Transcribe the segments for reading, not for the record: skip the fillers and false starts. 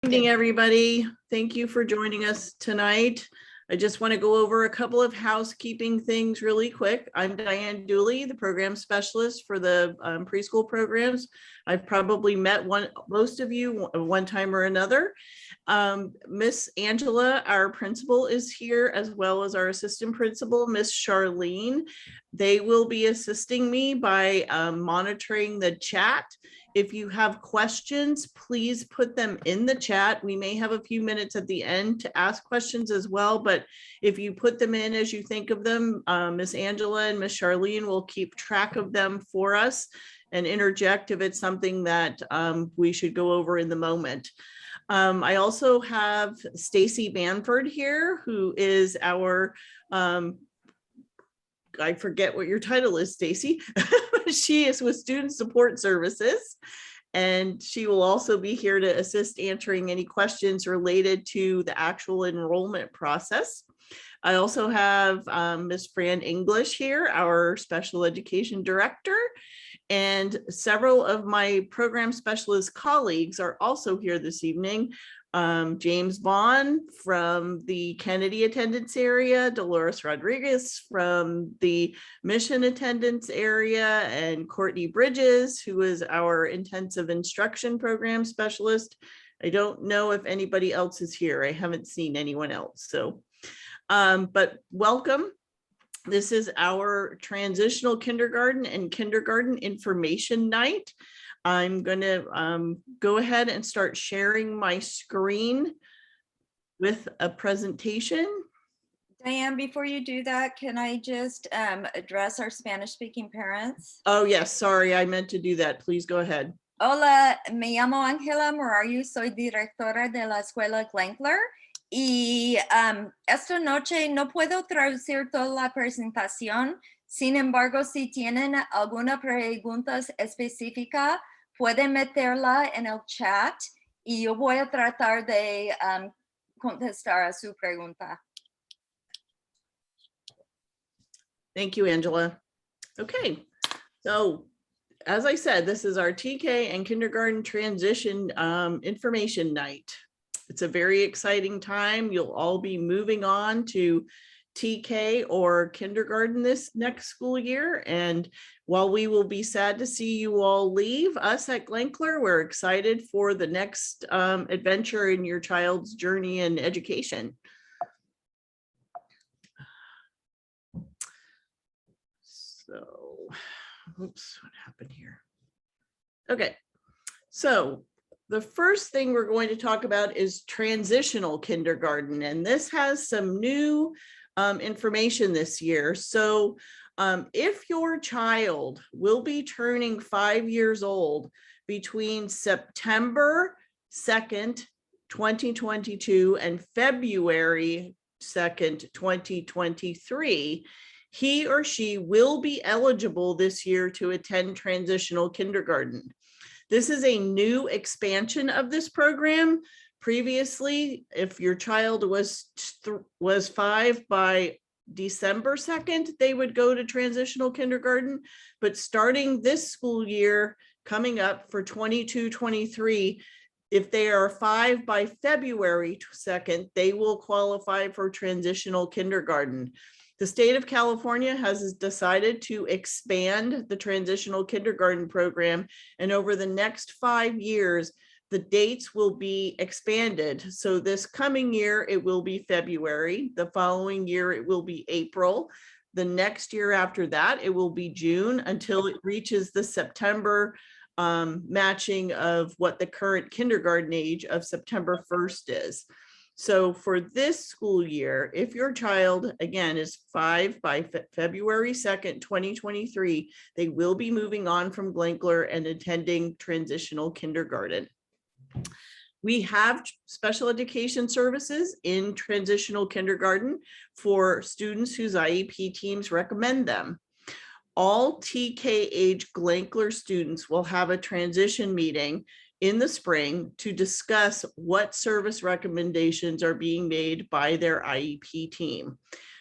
Good evening, everybody. Thank you for joining us tonight. I just want to go over a couple of housekeeping things really quick. I'm Diane Dooley, the program specialist for the preschool programs. I've probably met most of you one time or another. Miss Angela, our principal, is here, as well as our assistant principal, Miss Charlene. They will be assisting me by monitoring the chat. If you have questions, please put them in the chat. We may have a few minutes at the end to ask questions as well, but if you put them in as you think of them, Miss Angela and Miss Charlene will keep track of them for us and interject if it's something that we should go over in the moment. I also have Stacy Banford here, who is our I forget what your title is, Stacy. She is with Student Support Services, and she will also be here to assist answering any questions related to the actual enrollment process. I also have Ms. Fran English here, our special education director, and several of my program specialist colleagues are also here this evening. James Vaughn from the Kennedy attendance area, Dolores Rodriguez from the Mission attendance area, and Courtney Bridges, who is our intensive instruction program specialist. I don't know if anybody else is here. I haven't seen anyone else. So, but welcome. This is our transitional kindergarten and kindergarten information night. I'm going to go ahead and start sharing my screen with a presentation. Diane, before you do that, can I just address our Spanish-speaking parents? Oh, yes. Sorry, I meant to do that. Please go ahead. Hola, me llamo Ángela Morayu, soy directora de la Escuela Glenkler. Y esta noche no puedo traducir toda la presentación. Sin embargo, si tienen alguna pregunta específica, pueden meterla en el chat y yo voy a tratar de contestar a su pregunta. Thank you, Angela. Okay, so as I said, this is our TK and kindergarten transition information night. It's a very exciting time. You'll all be moving on to TK or kindergarten this next school year. And while we will be sad to see you all leave, us at Glenkler, we're excited for the next adventure in your child's journey in education. So, oops, what happened here? Okay, so the first thing we're going to talk about is transitional kindergarten, and this has some new information this year. So if your child will be turning 5 years old between September 2nd, 2022 and February 2nd, 2023, he or she will be eligible this year to attend transitional kindergarten. This is a new expansion of this program. Previously, if your child was 5 by December 2nd, they would go to transitional kindergarten. But starting this school year, coming up for 22-23, if they are 5 by February 2nd, they will qualify for transitional kindergarten. The state of California has decided to expand the transitional kindergarten program, and over the next 5 years, the dates will be expanded. So this coming year, it will be February. The following year, it will be April. The next year after that, it will be June until it reaches the September matching of what the current kindergarten age of September 1st is. So for this school year, if your child, again, is 5 by February 2nd, 2023, they will be moving on from Glenkler and attending transitional kindergarten. We have special education services in transitional kindergarten for students whose IEP teams recommend them. All TK age Glenkler students will have a transition meeting in the spring to discuss what service recommendations are being made by their IEP team.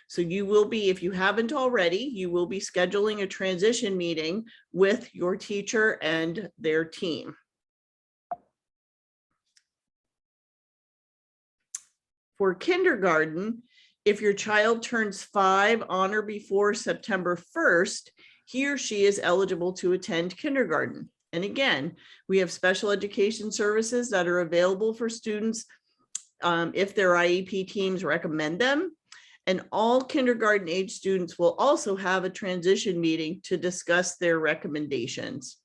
So you will be, if you haven't already, you will be scheduling a transition meeting with your teacher and their team. for kindergarten, if your child turns 5 on or before September 1st, he or she is eligible to attend kindergarten. And again, we have special education services that are available for students if their IEP teams recommend them. And all kindergarten age students will also have a transition meeting to discuss their recommendations.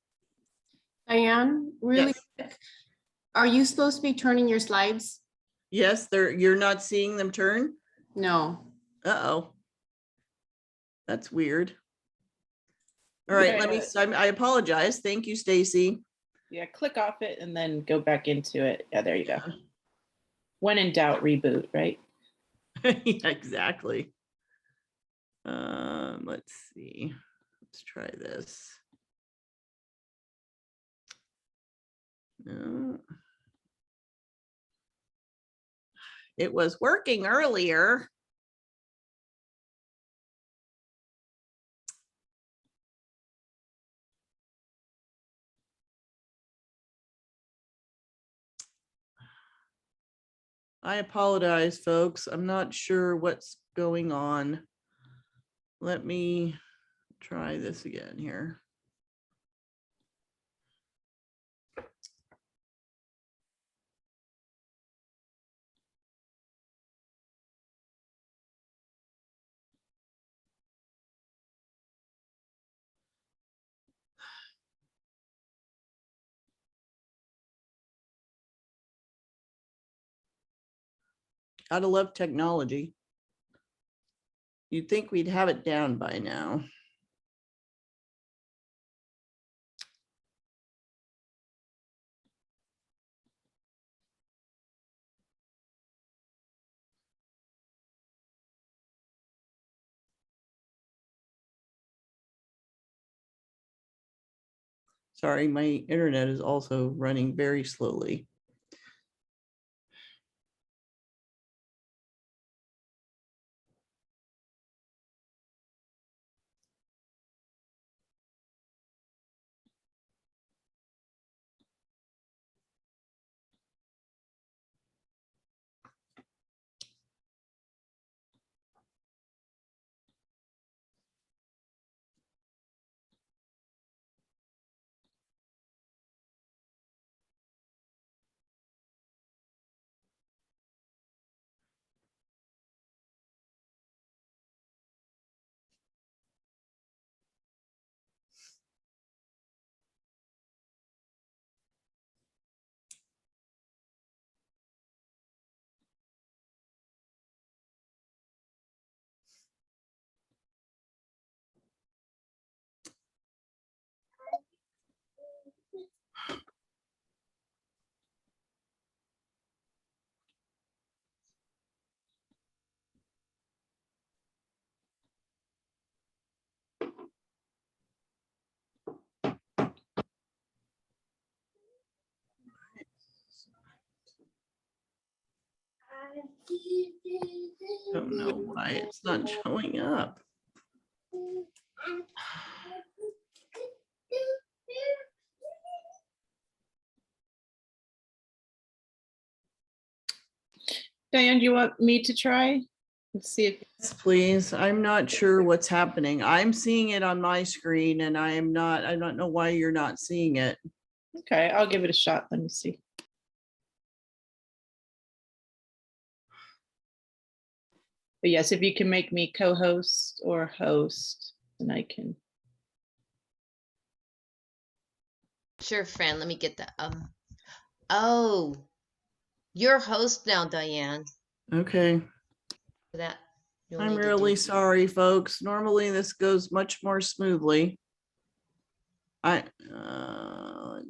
Diane, really Yes. quick, are you supposed to be turning your slides? Yes, you're not seeing them turn? No. Uh-oh. That's weird. All right, I apologize. Thank you, Stacy. Yeah, click off it and then go back into it. Yeah, there you go. When in doubt, reboot, right? Yeah, exactly. Let's see. Let's try this. No. It was working earlier. I apologize, folks. I'm not sure what's going on. Let me try this again here. Gotta love technology. You'd think we'd have it down by now. Sorry, my internet is also running very slowly. Don't know why it's not showing up. Diane, do you want me to try? Let's see if Yes, please. I'm not sure what's happening. I'm seeing it on my screen and I don't know why you're not seeing it. okay, I'll give it a shot. Let me see. But yes, if you can make me co-host or host, then I can. Sure, Fran, let me get that. Oh, you're host now, Diane. Okay. That you'll I'm need to really do. sorry, folks. Normally this goes much more smoothly. Let's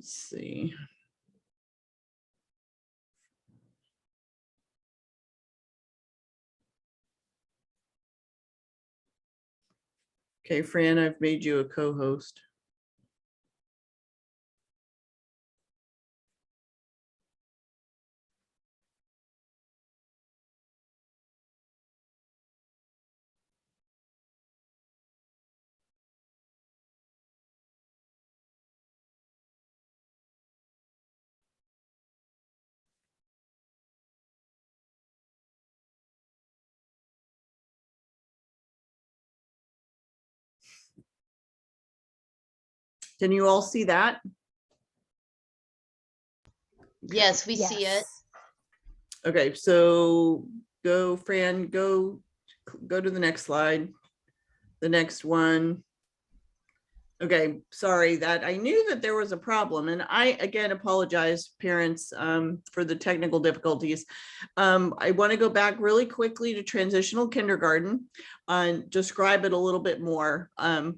see. Okay, Fran, I've made you a co-host. Can you all see that? Yes, we see it. Okay, so go, Fran, go to the next slide. The next one. Okay, sorry that I knew that there was a problem, and I again apologize, parents, for the technical difficulties. I want to go back really quickly to transitional kindergarten and describe it a little bit more.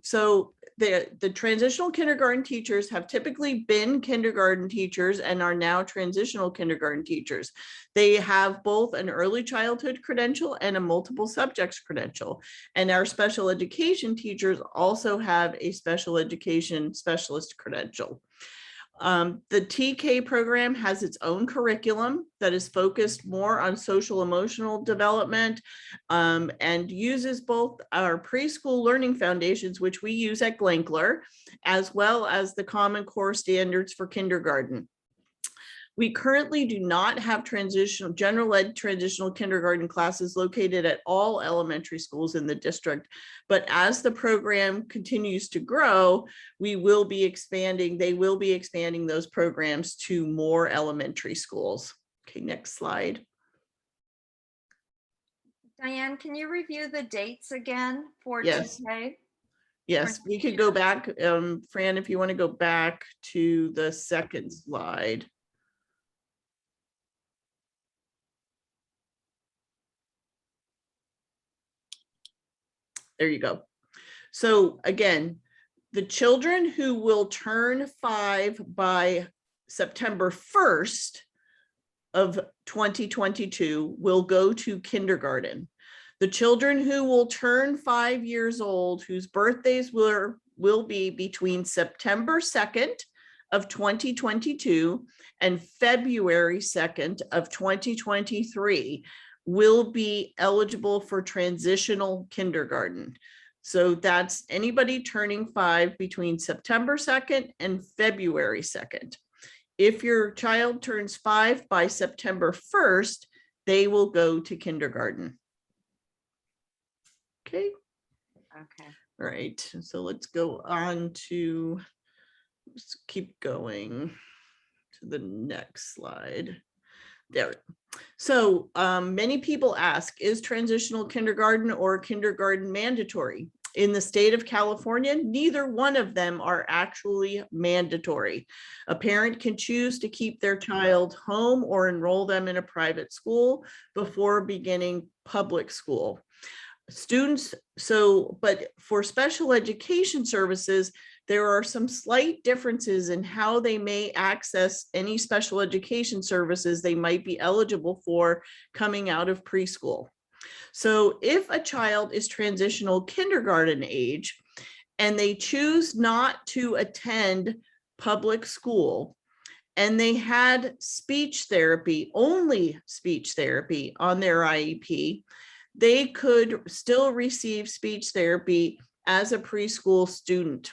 So the transitional kindergarten teachers have typically been kindergarten teachers and are now transitional kindergarten teachers. They have both an early childhood credential and a multiple subjects credential. And our special education teachers also have a special education specialist credential. The TK program has its own curriculum that is focused more on social emotional development, and uses both our preschool learning foundations, which we use at Glankler, as well as the Common Core standards for kindergarten. We currently do not have general ed transitional kindergarten classes located at all elementary schools in the district. But as the program continues to grow, they will be expanding those programs to more elementary schools. Okay, next slide. Diane, can you review the dates again for Yes. TK? Yes, we could go back. Fran, if you want to go back to the second slide. There you go. So again, the children who will turn 5 by September 1st of 2022 will go to kindergarten. The children who will turn 5 years old, whose birthdays will be between September 2nd of 2022 and February 2nd of 2023 will be eligible for transitional kindergarten. So that's anybody turning 5 between September 2nd and February 2nd. If your child turns 5 by September 1st, they will go to kindergarten. Okay. Okay. All right. So let's go on to, let's keep going to the next slide. There. So many people ask, is transitional kindergarten or kindergarten mandatory? In the state of California, neither one of them are actually mandatory. A parent can choose to keep their child home or enroll them in a private school before beginning public school. Students, but for special education services, there are some slight differences in how they may access any special education services they might be eligible for coming out of preschool. So if a child is transitional kindergarten age and they choose not to attend public school and they had speech therapy, only speech therapy on their IEP, they could still receive speech therapy as a preschool student.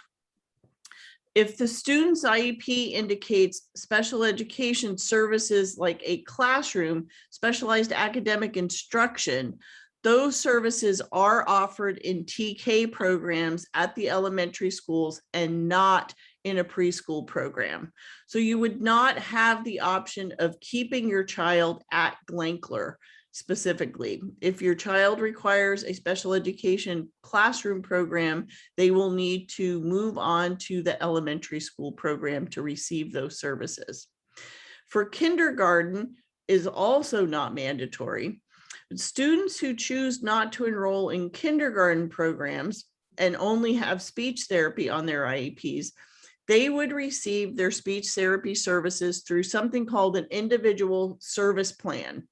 If the student's IEP indicates special education services like a classroom, specialized academic instruction, those services are offered in TK programs at the elementary schools and not in a preschool program. So you would not have the option of keeping your child at Glankler specifically. If your child requires a special education classroom program, they will need to move on to the elementary school program to receive those services. For kindergarten is also not mandatory. Students who choose not to enroll in kindergarten programs and only have speech therapy on their IEPs, they would receive their speech therapy services through something called an individual service plan.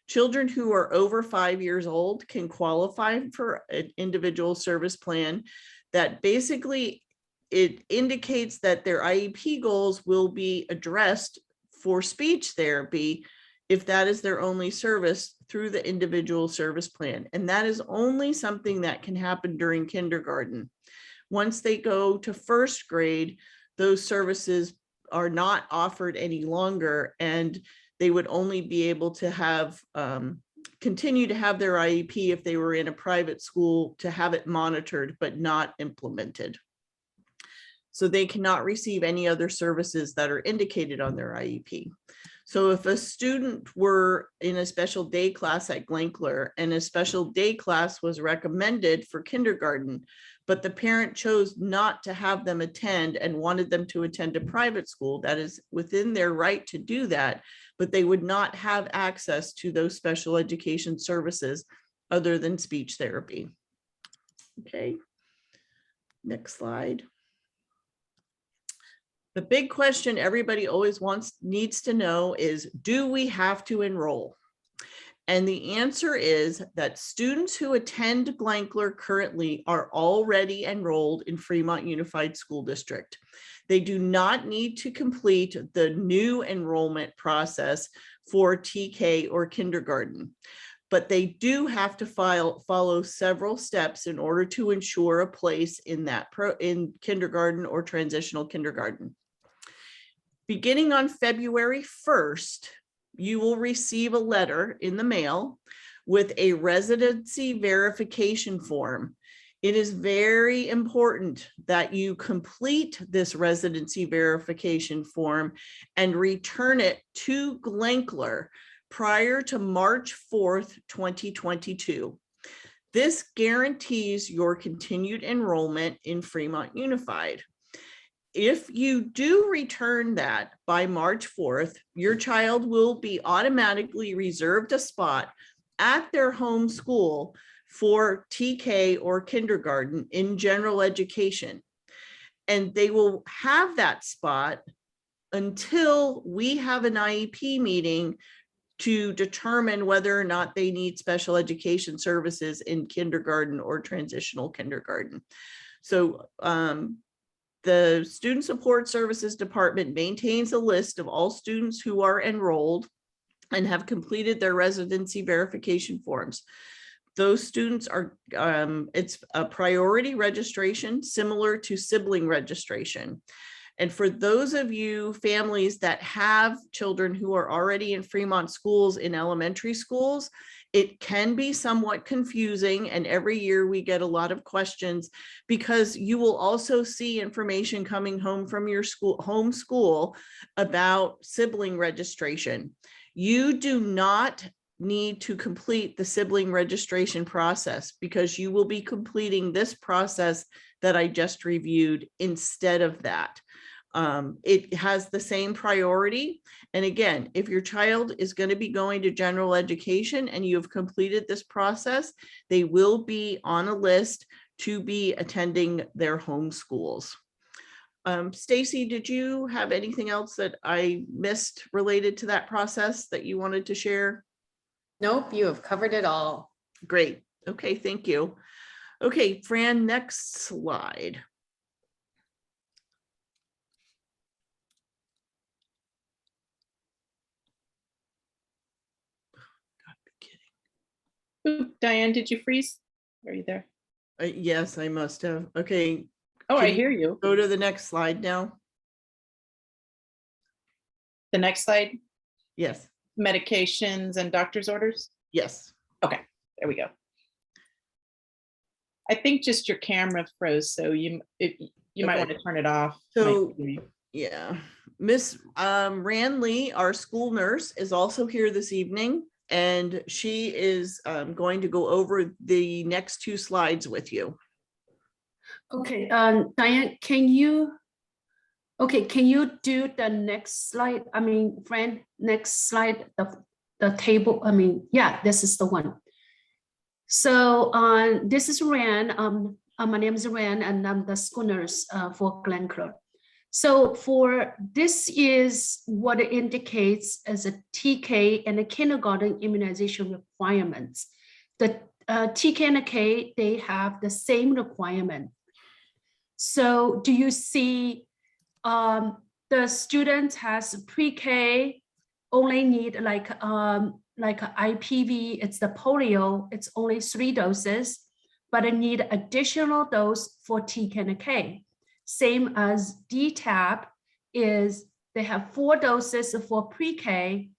Children who are over 5 years old can qualify for an individual service plan that basically it indicates that their IEP goals will be addressed for speech therapy if that is their only service through the individual service plan. And that is only something that can happen during kindergarten. Once they go to first grade, those services are not offered any longer, and they would only be able to have continue to have their IEP if they were in a private school to have it monitored but not implemented. So they cannot receive any other services that are indicated on their IEP. So if a student were in a special day class at Glankler and a special day class was recommended for kindergarten, but the parent chose not to have them attend and wanted them to attend a private school, that is within their right to do that, but they would not have access to those special education services other than speech therapy. Okay. Next slide. The big question everybody always needs to know is, do we have to enroll? And the answer is that students who attend Glankler currently are already enrolled in Fremont Unified School District. They do not need to complete the new enrollment process for TK or kindergarten, but they do have to follow several steps in order to ensure a place in in kindergarten or transitional kindergarten. Beginning on February 1st, you will receive a letter in the mail with a residency verification form. It is very important that you complete this residency verification form and return it to Glankler prior to March 4th, 2022. This guarantees your continued enrollment in Fremont Unified. If you do return that by March 4th, your child will be automatically reserved a spot at their home school for TK or kindergarten in general education. And they will have that spot until we have an IEP meeting to determine whether or not they need special education services in kindergarten or transitional kindergarten. So the Student Support Services Department maintains a list of all students who are enrolled and have completed their residency verification forms. Those students are, it's a priority registration similar to sibling registration. And for those of you families that have children who are already in Fremont schools in elementary schools, it can be somewhat confusing. And every year we get a lot of questions because you will also see information coming home from your home school about sibling registration. You do not need to complete the sibling registration process because you will be completing this process that I just reviewed instead of that. It has the same priority. And again, if your child is going to be going to general education and you have completed this process, they will be on a list to be attending their home schools. Stacy, did you have anything else that I missed related to that process that you wanted to share? Nope, you have covered it all. Great. Okay, thank you. Okay, Fran, next slide. Oop, Diane, did you freeze? Are you there? Yes, I must have. Okay. Oh, Can I you hear you. Go to the next slide now. The next slide, Yes, medications and doctor's orders. yes. Okay, there we go. I think just your camera froze, so you might Okay. want to turn it off. So, Might be- yeah, Miss Ran Lee, our school nurse, is also here this evening, and she is going to go over the next two slides with you. Okay, Diane, can you do the next slide? I mean, Fran, next slide, the table, I mean, yeah, this is the one. So this is Ran, my name is Ran, and I'm the school nurse for Glankler. So this is what it indicates as a TK and a kindergarten immunization requirements. The TK and a K, they have the same requirement. So do you see the student has pre-K only need like IPV, it's the polio, it's only 3 doses, but it need additional dose for TK and K. Same as DTaP is they have 4 doses for pre-K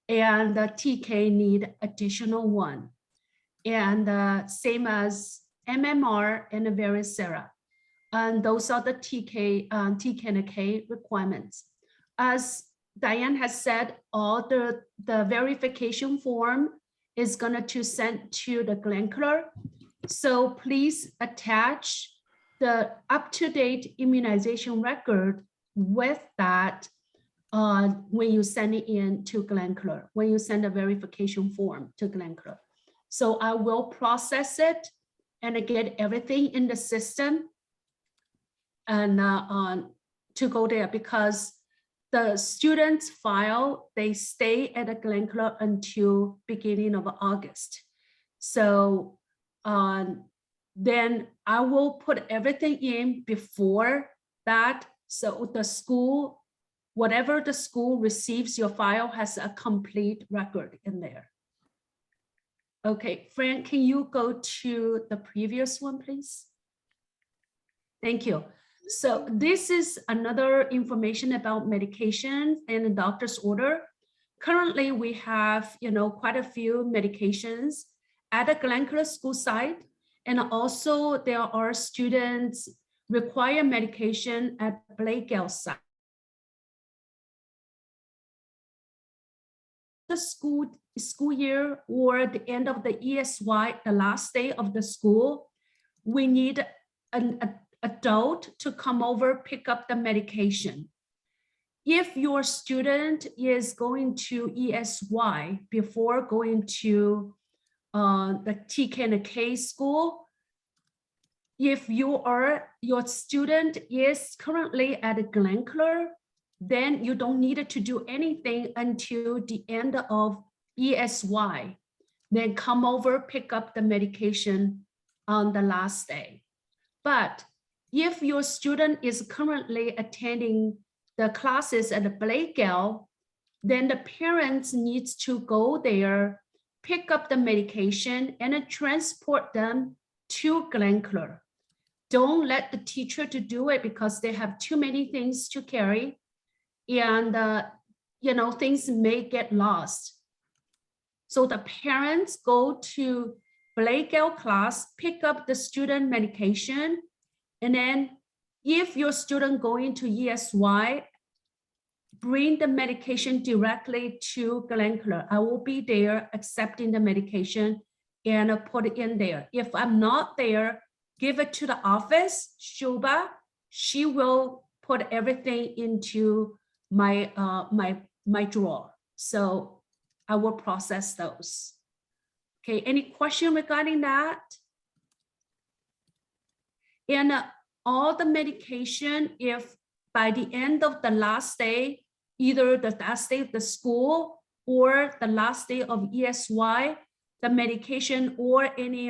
and the TK need additional 1. And same as MMR and varicella. And those are the TK and K requirements. As Diane has said, all the verification form is gonna to send to the Glencoe. So please attach the up-to-date immunization record with that when you send it in to Glencoe, when you send a verification form to Glencoe. So I will process it and get everything in the system and to go there, because the students file, they stay at a Glencoe until beginning of August. So then I will put everything in before that. So the school, whatever the school receives, your file has a complete record in there. Okay, Fran, can you go to the previous one, please? Thank you. So this is another information about medication and the doctor's order. Currently, we have, quite a few medications at the Glencoe school site. And also there are students require medication at Blakegale site. The school year or the end of the ESY, the last day of the school, we need an adult to come over, pick up the medication. If your student is going to ESY before going to the TK and K school, if your student is currently at Glencoe, then you don't need to do anything until the end of ESY. Then come over, pick up the medication on the last day. But if your student is currently attending the classes at Blakegale, then the parents needs to go there, pick up the medication and transport them to Glencoe. Don't let the teacher to do it because they have too many things to carry, and things may get lost. So the parents go to Blakegale class, pick up the student medication, and then if your student going to ESY, bring the medication directly to Glencoe. I will be there accepting the medication and put it in there. If I'm not there, give it to the office, Shuba. She will put everything into my my drawer. So I will process those. Okay, any question regarding that? And all the medication, if by the end of the last day, either the last day of the school or the last day of ESY, the medication or any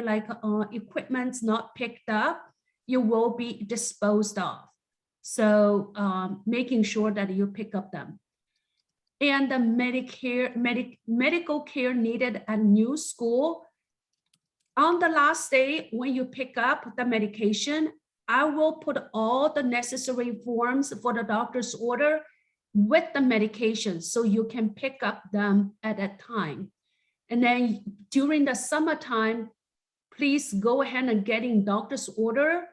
equipment's not picked up, you will be disposed of. So making sure that you pick up them. And the medical care needed at new school, on the last day when you pick up the medication, I will put all the necessary forms for the doctor's order with the medication so you can pick up them at that time. And then during the summertime, please go ahead and getting doctor's order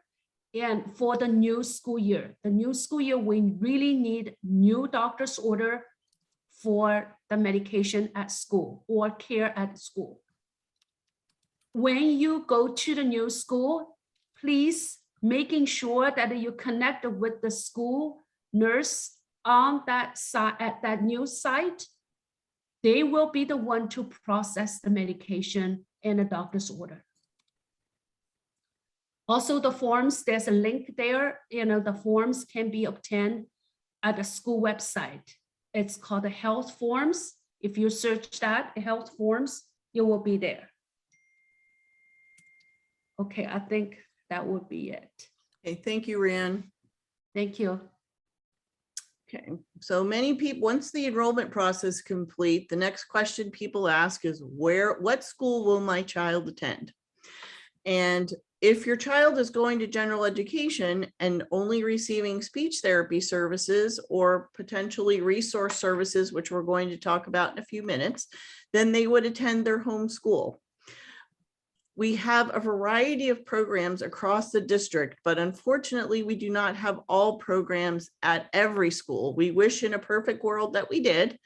and for the new school year. The new school year, we really need new doctor's order for the medication at school or care at school. When you go to the new school, please making sure that you connect with the school nurse on that side at that new site. They will be the one to process the medication and a doctor's order. Also the forms, there's a link there, the forms can be obtained at the school website. It's called the health forms. If you search that, health forms, you will be there. Okay, I think that would be it. Okay, thank you, Ryan. Thank you. Okay, so many people, once the enrollment process complete, the next question people ask is what school will my child attend? And if your child is going to general education and only receiving speech therapy services or potentially resource services, which we're going to talk about in a few minutes, then they would attend their home school. we have a variety of programs across the district, but unfortunately, we do not have all programs at every school. We wish in a perfect world that we did,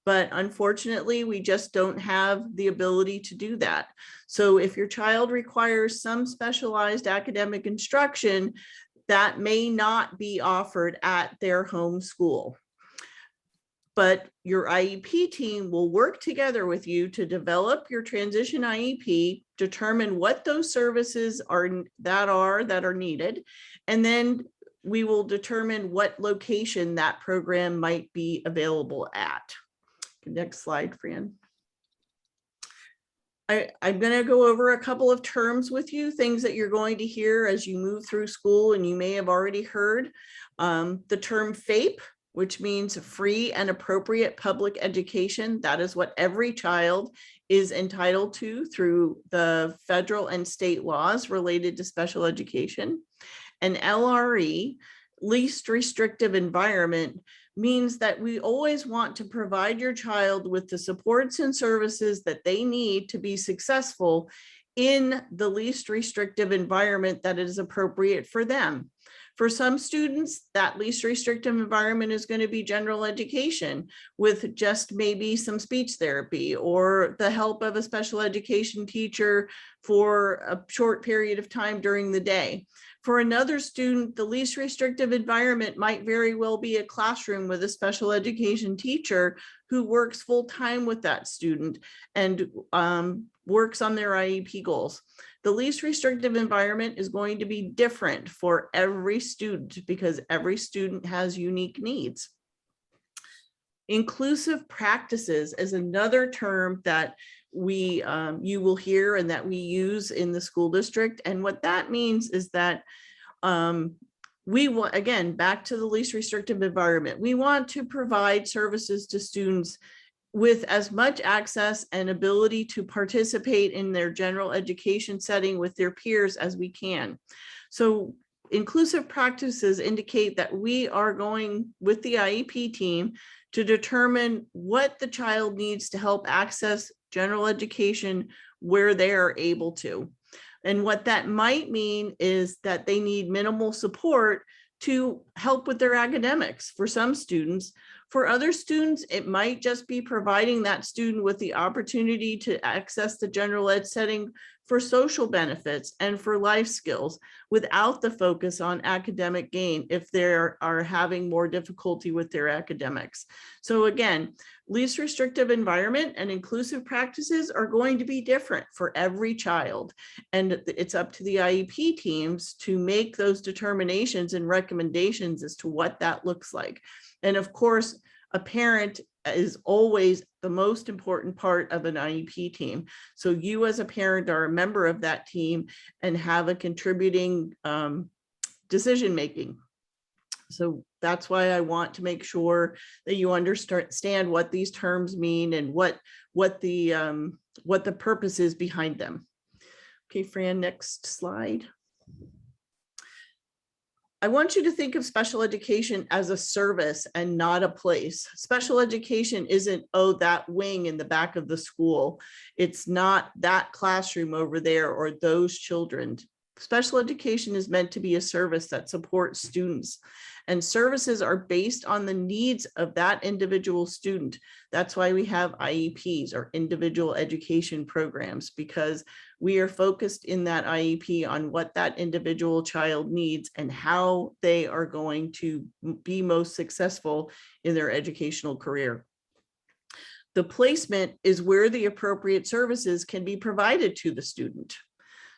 but unfortunately, we just don't have the ability to do that. So if your child requires some specialized academic instruction, that may not be offered at their home school. But your IEP team will work together with you to develop your transition IEP, determine what those services are that are needed, and then we will determine what location that program might be available at. Next slide, Fran. I'm going to go over a couple of terms with you, things that you're going to hear as you move through school, and you may have already heard. The term FAPE, which means free and appropriate public education. That is what every child is entitled to through the federal and state laws related to special education. And LRE, least restrictive environment, means that we always want to provide your child with the supports and services that they need to be successful in the least restrictive environment that is appropriate for them. For some students, that least restrictive environment is going to be general education with just maybe some speech therapy or the help of a special education teacher for a short period of time during the day. For another student, the least restrictive environment might very well be a classroom with a special education teacher who works full-time with that student and works on their IEP goals. The least restrictive environment is going to be different for every student because every student has unique needs. Inclusive practices is another term that you will hear and that we use in the school district. And what that means is that we want, again, back to the least restrictive environment, we want to provide services to students with as much access and ability to participate in their general education setting with their peers as we can. So inclusive practices indicate that we are going with the IEP team to determine what the child needs to help access general education where they are able to. And what that might mean is that they need minimal support to help with their academics for some students. For other students, it might just be providing that student with the opportunity to access the general ed setting for social benefits and for life skills without the focus on academic gain if they are having more difficulty with their academics. So again, least restrictive environment and inclusive practices are going to be different for every child. And it's up to the IEP teams to make those determinations and recommendations as to what that looks like. And of course, a parent is always the most important part of an IEP team. So you as a parent are a member of that team and have a contributing decision-making. So that's why I want to make sure that you understand what these terms mean and what the purpose is behind them. Okay, Fran, next slide. I want you to think of special education as a service and not a place. Special education isn't, oh, that wing in the back of the school. It's not that classroom over there or those children. Special education is meant to be a service that supports students, and services are based on the needs of that individual student. That's why we have IEPs, or individual education programs, because we are focused in that IEP on what that individual child needs and how they are going to be most successful in their educational career. The placement is where the appropriate services can be provided to the student.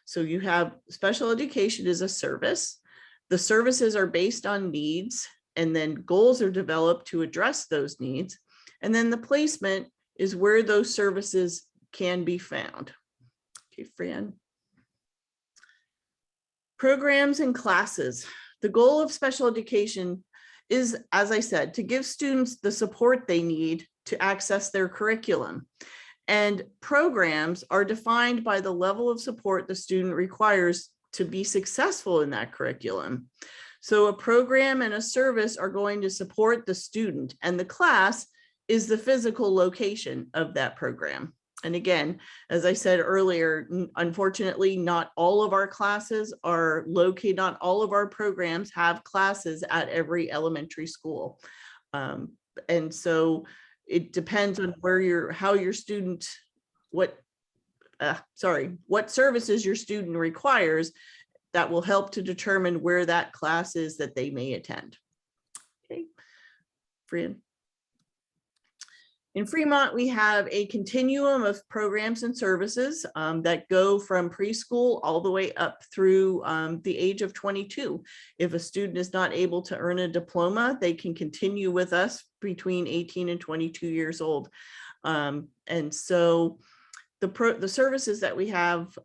So you have special education as a service. The services are based on needs, and then goals are developed to address those needs. And then the placement is where those services can be found. Okay, Fran. Programs and classes. The goal of special education is, as I said, to give students the support they need to access their curriculum. And programs are defined by the level of support the student requires to be successful in that curriculum. So a program and a service are going to support the student, and the class is the physical location of that program And again, as I said earlier, unfortunately, not all of our classes are located, not all of our programs have classes at every elementary school. And so it depends on where how your student, what services your student requires that will help to determine where that class is that they may attend. Okay, Fran. In Fremont, we have a continuum of programs and services that go from preschool all the way up through the age of 22. If a student is not able to earn a diploma, they can continue with us between 18 and 22 years old. And so the services that we have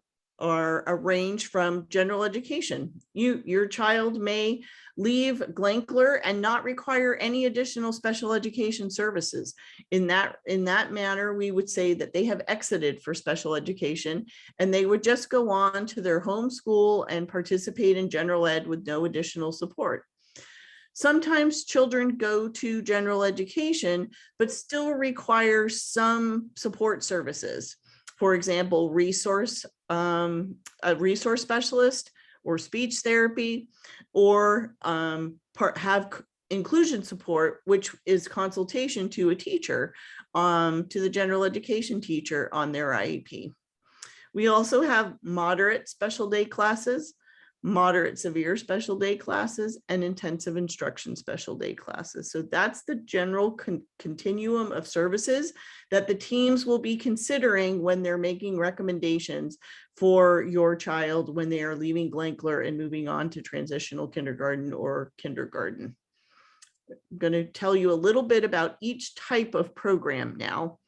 are a range from general education. Your child may leave Glankler and not require any additional special education services. In that manner, we would say that they have exited for special education and they would just go on to their home school and participate in general ed with no additional support. Sometimes children go to general education, but still require some support services. For example, a resource specialist or speech therapy, or have inclusion support, which is consultation to a teacher, to the general education teacher on their IEP. We also have moderate special day classes, moderate severe special day classes, and intensive instruction special day classes. So that's the general continuum of services that the teams will be considering when they're making recommendations for your child when they are leaving Glankler and moving on to transitional kindergarten or kindergarten. I'm going to tell you a little bit about each type of program now.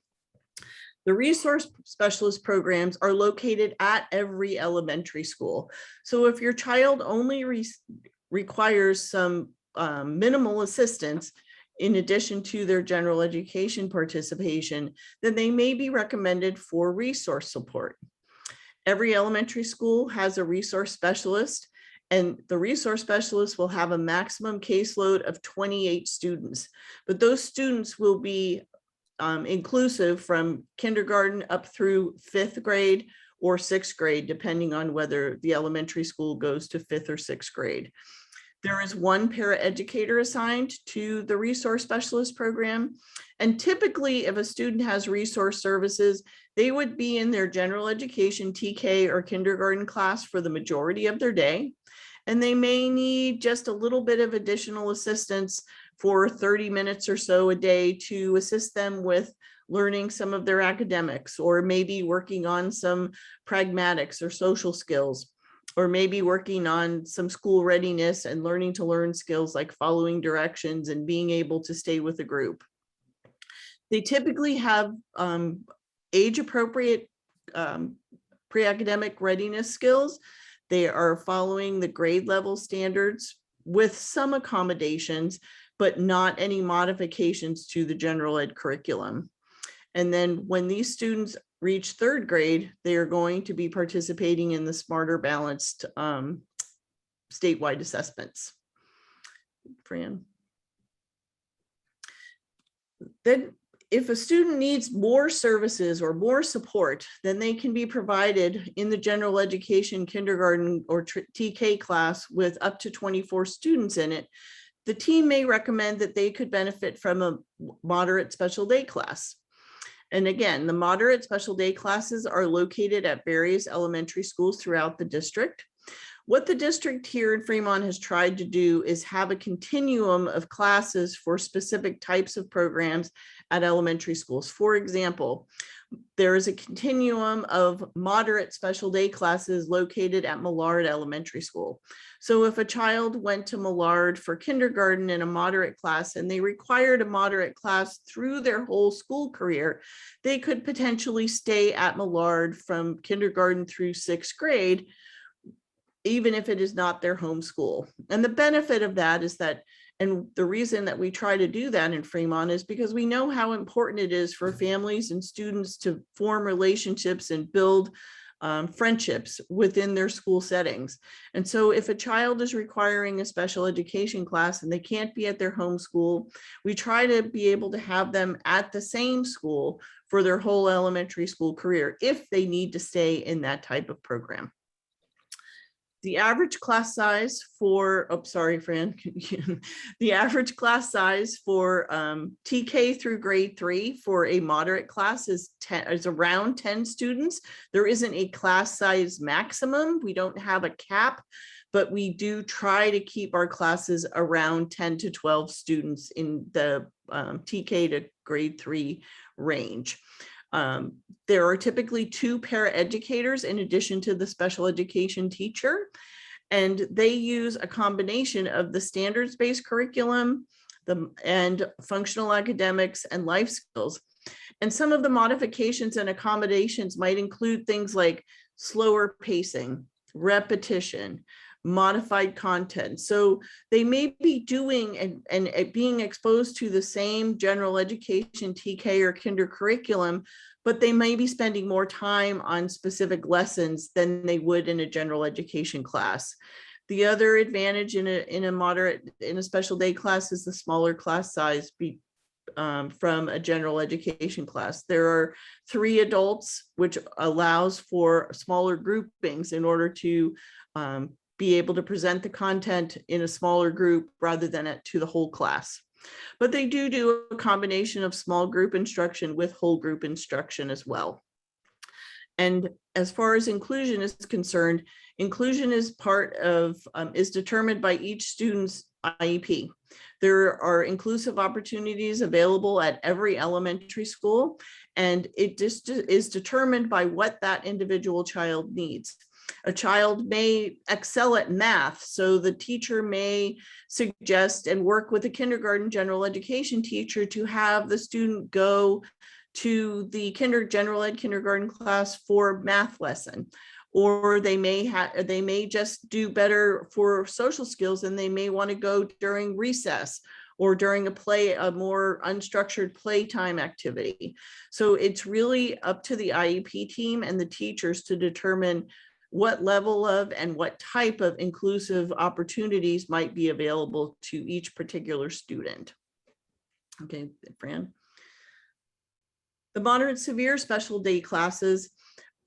The resource specialist programs are located at every elementary school. So if your child only requires some minimal assistance in addition to their general education participation, then they may be recommended for resource support. Every elementary school has a resource specialist, and the resource specialist will have a maximum caseload of 28 students, but those students will be inclusive from kindergarten up through 5th grade or 6th grade, depending on whether the elementary school goes to 5th or 6th grade. There is one paraeducator assigned to the resource specialist program. And typically, if a student has resource services, they would be in their general education TK or kindergarten class for the majority of their day. And they may need just a little bit of additional assistance for 30 minutes or so a day to assist them with learning some of their academics, or maybe working on some pragmatics or social skills, or maybe working on some school readiness and learning to learn skills like following directions and being able to stay with a group. They typically have age-appropriate pre-academic readiness skills. They are following the grade level standards with some accommodations, but not any modifications to the general ed curriculum. And then when these students reach 3rd grade, they are going to be participating in the Smarter Balanced statewide assessments. Fran. Then if a student needs more services or more support, then they can be provided in the general education kindergarten or TK class with up to 24 students in it. The team may recommend that they could benefit from a moderate special day class. And again, the moderate special day classes are located at various elementary schools throughout the district. What the district here in Fremont has tried to do is have a continuum of classes for specific types of programs at elementary schools. For example, there is a continuum of moderate special day classes located at Millard Elementary School. So if a child went to Millard for kindergarten in a moderate class and they required a moderate class through their whole school career, they could potentially stay at Millard from kindergarten through 6th grade, even if it is not their home school. And the benefit of that is that, and the reason that we try to do that in Fremont is because we know how important it is for families and students to form relationships and build friendships within their school settings. And so if a child is requiring a special education class and they can't be at their home school, we try to be able to have them at the same school for their whole elementary school career if they need to stay in that type of program. The average class size for, oh, sorry, Fran. The average class size for TK through grade 3 for a moderate class is around 10 students. There isn't a class size maximum. We don't have a cap, but we do try to keep our classes around 10 to 12 students in the TK to grade 3 range. There are typically 2 paraeducators in addition to the special education teacher, and they use a combination of the standards-based curriculum and functional academics and life skills. And some of the modifications and accommodations might include things like slower pacing, repetition, modified content. So they may be doing and being exposed to the same general education TK or kinder curriculum, but they may be spending more time on specific lessons than they would in a general education class. The other advantage in a special day class is the smaller class size from a general education class. There are 3 adults, which allows for smaller groupings in order to be able to present the content in a smaller group rather than to the whole class. But they do a combination of small group instruction with whole group instruction as well. And as far as inclusion is concerned, inclusion is is determined by each student's IEP. There are inclusive opportunities available at every elementary school, and it just is determined by what that individual child needs. A child may excel at math, so the teacher may suggest and work with a kindergarten general education teacher to have the student go to the general ed kindergarten class for math lesson. Or they may just do better for social skills and they may want to go during recess or during a more unstructured playtime activity. So it's really up to the IEP team and the teachers to determine what level of and what type of inclusive opportunities might be available to each particular student. Okay, Fran. The moderate severe special day classes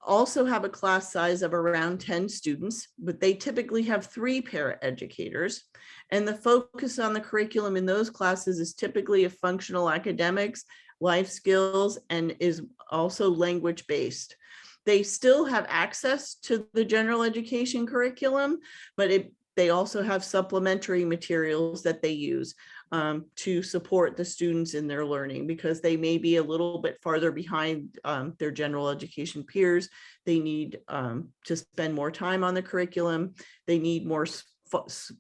also have a class size of around 10 students, but they typically have 3 paraeducators. And the focus on the curriculum in those classes is typically of functional academics, life skills, and is also language-based. They still have access to the general education curriculum, but they also have supplementary materials that they use to support the students in their learning, because they may be a little bit farther behind their general education peers. They need to spend more time on the curriculum. They need more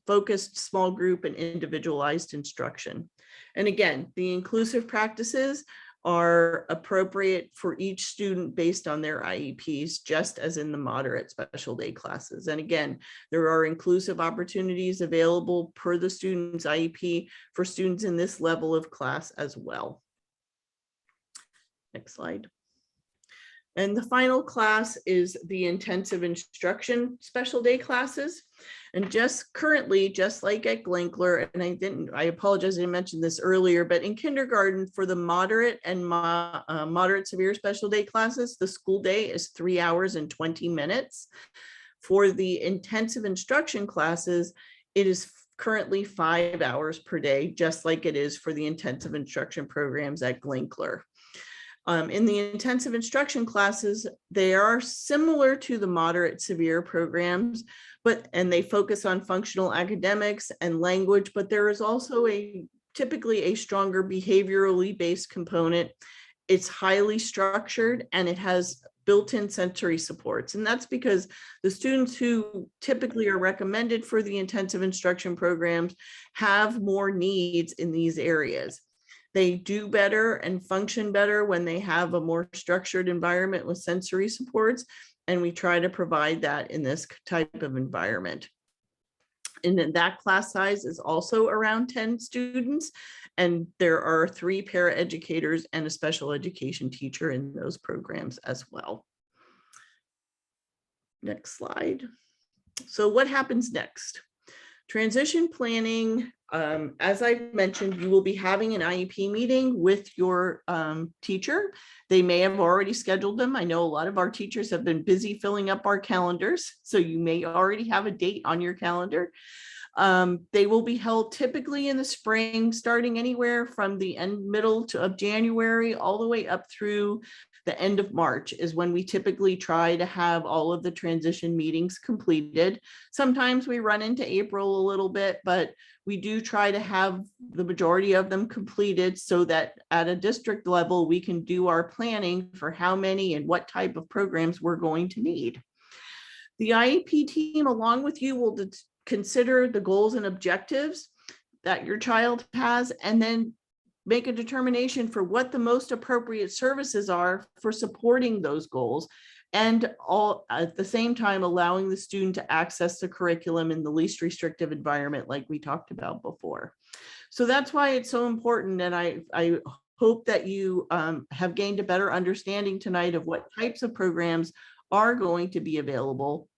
focused small group and individualized instruction. And again, the inclusive practices are appropriate for each student based on their IEPs, just as in the moderate special day classes. And again, there are inclusive opportunities available per the student's IEP for students in this level of class as well. Next slide. And the final class is the intensive instruction special day classes. And just currently, just like at Glinkler, and I apologize, I didn't mention this earlier, but in kindergarten for the moderate and moderate severe special day classes, the school day is 3 hours and 20 minutes. For the intensive instruction classes, it is currently 5 hours per day, just like it is for the intensive instruction programs at Glinkler. In the intensive instruction classes, they are similar to the moderate severe programs, and they focus on functional academics and language, but there is also typically a stronger behaviorally based component. It's highly structured and it has built-in sensory supports. And that's because the students who typically are recommended for the intensive instruction programs have more needs in these areas. They do better and function better when they have a more structured environment with sensory supports, and we try to provide that in this type of environment. And then that class size is also around 10 students, and there are 3 paraeducators and a special education teacher in those programs as well. Next slide. So what happens next? Transition planning, as I mentioned, you will be having an IEP meeting with your teacher. They may have already scheduled them. I know a lot of our teachers have been busy filling up our calendars, so you may already have a date on your calendar. They will be held typically in the spring, starting anywhere from the middle of January all the way up through the end of March is when we typically try to have all of the transition meetings completed. Sometimes we run into April a little bit, but we do try to have the majority of them completed so that at a district level, we can do our planning for how many and what type of programs we're going to need. The IEP team, along with you, will consider the goals and objectives that your child has, and then make a determination for what the most appropriate services are for supporting those goals, and all at the same time allowing the student to access the curriculum in the least restrictive environment like we talked about before. So that's why it's so important, and I hope that you have gained a better understanding tonight of what types of programs are going to be available,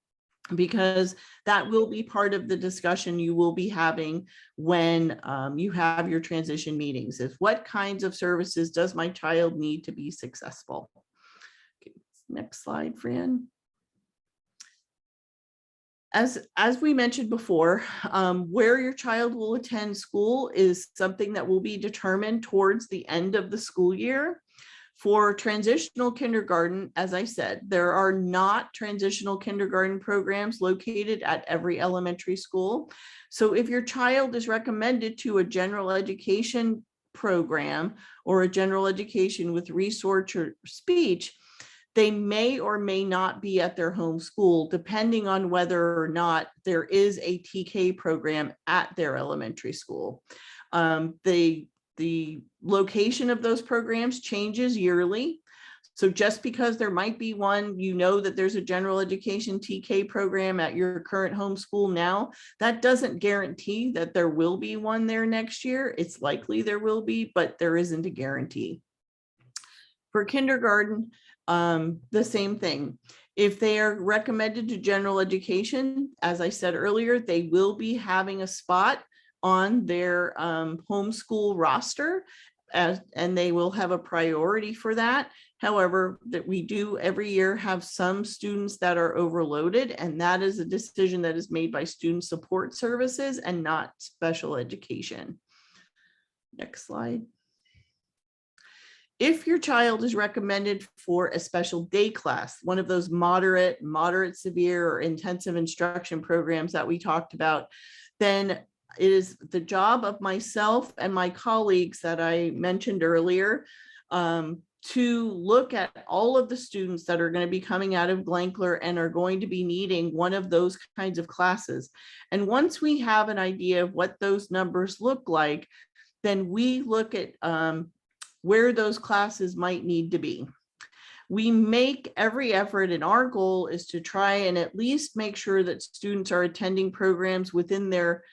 because that will be part of the discussion you will be having when you have your transition meetings, is what kinds of services does my child need to be successful? Okay, next slide, Fran. As we mentioned before, where your child will attend school is something that will be determined towards the end of the school year. For transitional kindergarten, as I said, there are not transitional kindergarten programs located at every elementary school. So if your child is recommended to a general education program or a general education with research or speech, they may or may not be at their home school, depending on whether or not there is a TK program at their elementary school. The location of those programs changes yearly. So just because there might be one, you know that there's a general education TK program at your current home school now, that doesn't guarantee that there will be one there next year. It's likely there will be, but there isn't a guarantee. For kindergarten, the same thing. If they are recommended to general education, as I said earlier, they will be having a spot on their homeschool roster, and they will have a priority for that. However, that we do every year have some students that are overloaded, and that is a decision that is made by student support services and not special education. Next slide. If your child is recommended for a special day class, one of those moderate, severe, or intensive instruction programs that we talked about, then it is the job of myself and my colleagues that I mentioned earlier to look at all of the students that are going to be coming out of Glankler and are going to be needing one of those kinds of classes. And once we have an idea of what those numbers look like, then we look at where those classes might need to be. We make every effort, and our goal is to try and at least make sure that students are attending programs within their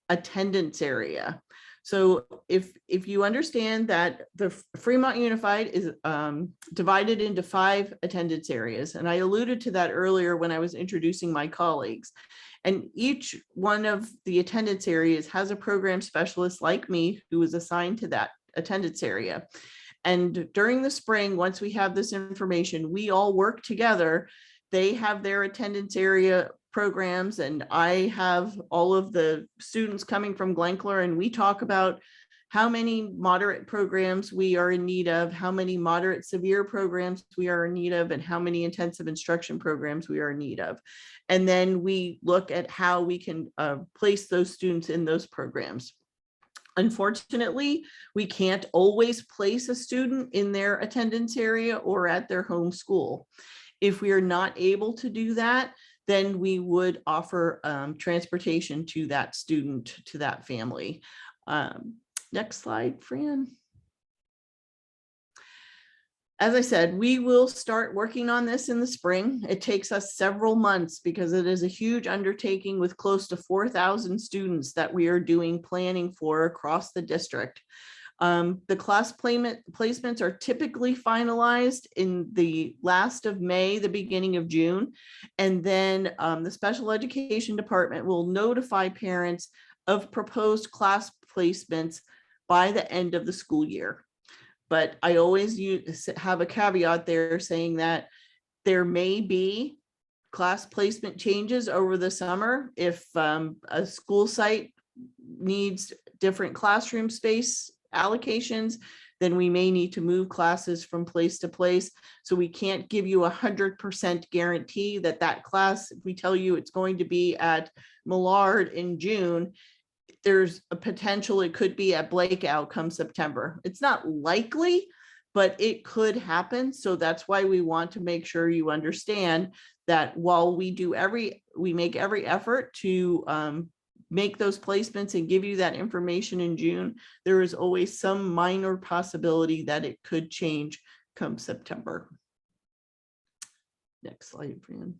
attendance area. So if you understand that the Fremont Unified is divided into 5 attendance areas, and I alluded to that earlier when I was introducing my colleagues, and each one of the attendance areas has a program specialist like me who is assigned to that attendance area. And during the spring, once we have this information, we all work together. They have their attendance area programs, and I have all of the students coming from Glankler, and we talk about how many moderate programs we are in need of, how many moderate severe programs we are in need of, and how many intensive instruction programs we are in need of. And then we look at how we can place those students in those programs. Unfortunately, we can't always place a student in their attendance area or at their home school. If we are not able to do that, then we would offer transportation to that student, to that family. Next slide, Fran. As I said, we will start working on this in the spring. It takes us several months because it is a huge undertaking with close to 4,000 students that we are doing planning for across the district. The class placements are typically finalized in the last of May, the beginning of June. And then the special education department will notify parents of proposed class placements by the end of the school year. But I always have a caveat there saying that there may be class placement changes over the summer if a school site needs different classroom space allocations, then we may need to move classes from place to place. So we can't give you 100% guarantee that that class, if we tell you it's going to be at Millard in June, there's a potential it could be at Blake come September. It's not likely, but it could happen. So that's why we want to make sure you understand that while we make every effort to make those placements and give you that information in June, there is always some minor possibility that it could change come September. Next slide, Fran.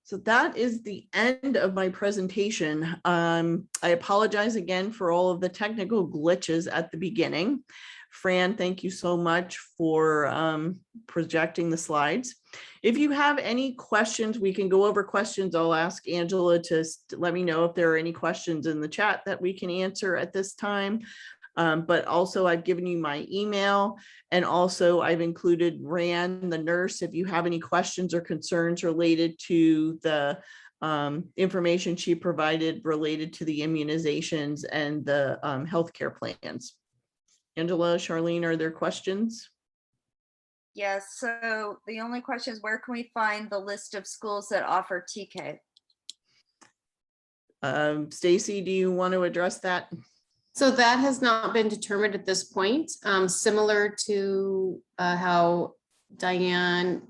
So that is the end of my presentation. I apologize again for all of the technical glitches at the beginning. Fran, thank you so much for projecting the slides. If you have any questions, we can go over questions. I'll ask Angela to let me know if there are any questions in the chat that we can answer at this time. But also I've given you my email, and also I've included Ran, the nurse, if you have any questions or concerns related to the information she provided related to the immunizations and the healthcare plans. Angela, Charlene, are there questions? Yes, so the only question is, where can we find the list of schools that offer TK? Stacy, do you want to address that? So that has not been determined at this point, similar to how Diane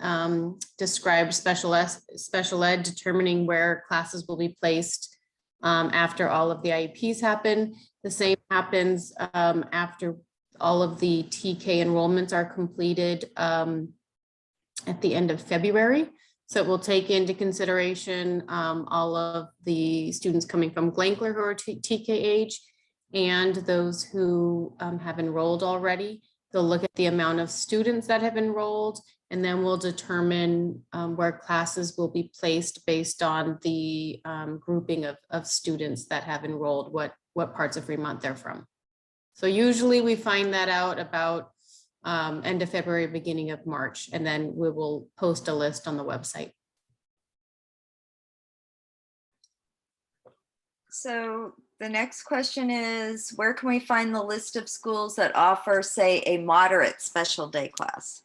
described special ed determining where classes will be placed after all of the IEPs happen. The same happens after all of the TK enrollments are completed at the end of February. So it will take into consideration all of the students coming from Glankler who are TK age and those who have enrolled already. They'll look at the amount of students that have enrolled, and then we'll determine where classes will be placed based on the grouping of students that have enrolled, what parts of Fremont they're from. So usually we find that out about end of February, beginning of March, and then we will post a list on the website. So the next question is, where can we find the list of schools that offer, say, a moderate special day class?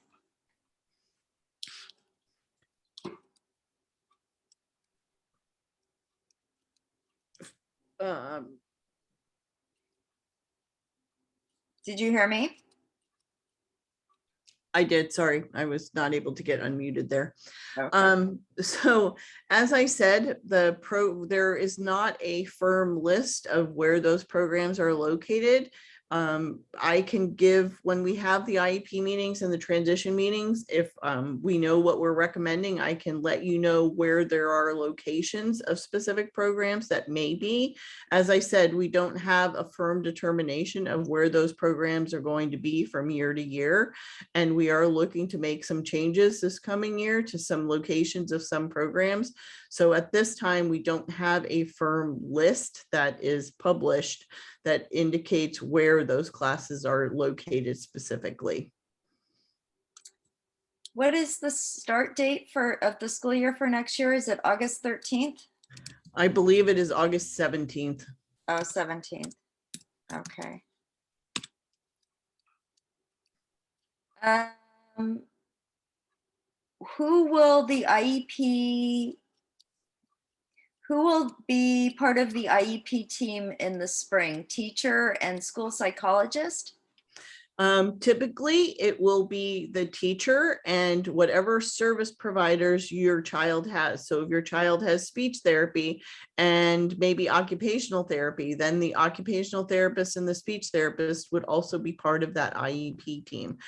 Did you hear me? I did, sorry, I was not able to get unmuted there. Okay. So as I said, there is not a firm list of where those programs are located. I can give, when we have the IEP meetings and the transition meetings, if we know what we're recommending, I can let you know where there are locations of specific programs that may be. As I said, we don't have a firm determination of where those programs are going to be from year to year. And we are looking to make some changes this coming year to some locations of some programs. So at this time, we don't have a firm list that is published that indicates where those classes are located specifically. What is the start date of the school year for next year? Is it August 13th? I believe it is August 17th. Oh, 17th. Okay. Who will be part of the IEP team in the spring? Teacher and school psychologist? Typically, it will be the teacher and whatever service providers your child has. So if your child has speech therapy and maybe occupational therapy, then the occupational therapist and the speech therapist would also be part of that IEP team.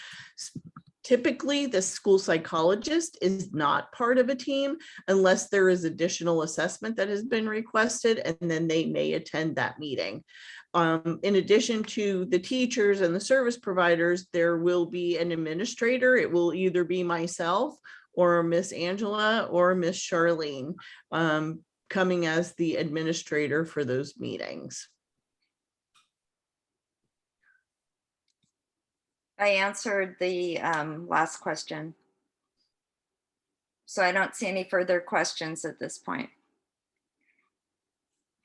Typically, the school psychologist is not part of a team unless there is additional assessment that has been requested, and then they may attend that meeting. In addition to the teachers and the service providers, there will be an administrator. It will either be myself or Miss Angela or Miss Charlene coming as the administrator for those meetings. I answered the last question. So I don't see any further questions at this point.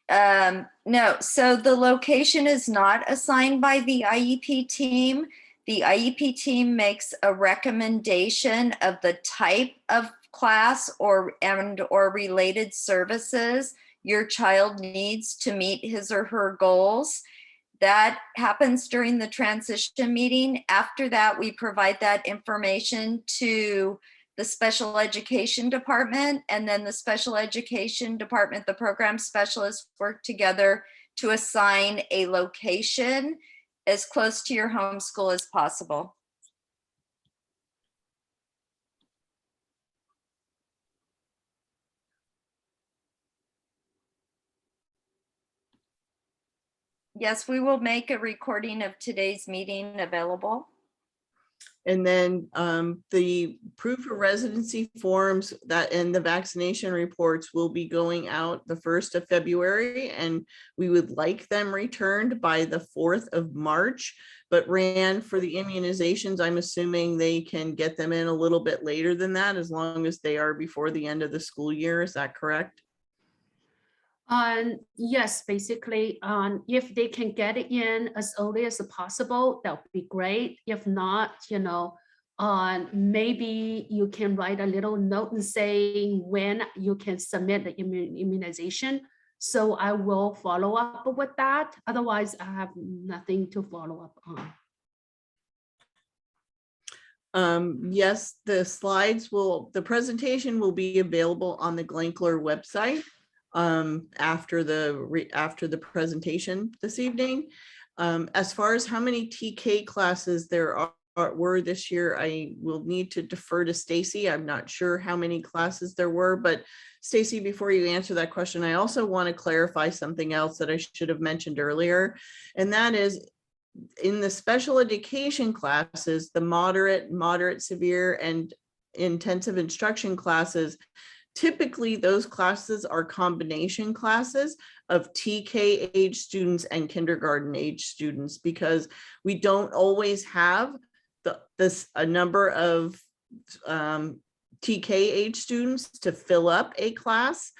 No, so the location is not assigned by the IEP team. The IEP team makes a recommendation of the type of class or related services your child needs to meet his or her goals. That happens during the transition meeting. After that, we provide that information to the special education department, and then the special education department, the program specialists work together to assign a location as close to your home school as possible. Yes, we will make a recording of today's meeting available. And then the proof of residency forms that and the vaccination reports will be going out the 1st of February, and we would like them returned by the 4th of March. But Ran, for the immunizations, I'm assuming they can get them in a little bit later than that, as long as they are before the end of the school year. Is that correct? Yes, basically, if they can get it in as early as possible, that would be great. If not, maybe you can write a little note and saying when you can submit the immunization. So I will follow up with that. Otherwise, I have nothing to follow up on. Yes, the presentation will be available on the Glankler website after the presentation this evening. As far as how many TK classes there were this year, I will need to defer to Stacy. I'm not sure how many classes there were, but Stacy, before you answer that question, I also want to clarify something else that I should have mentioned earlier, and that is in the special education classes, the moderate, severe, and intensive instruction classes. Typically, those classes are combination classes of TK age students and kindergarten age students, because we don't always have a number of TK age students to fill up a class.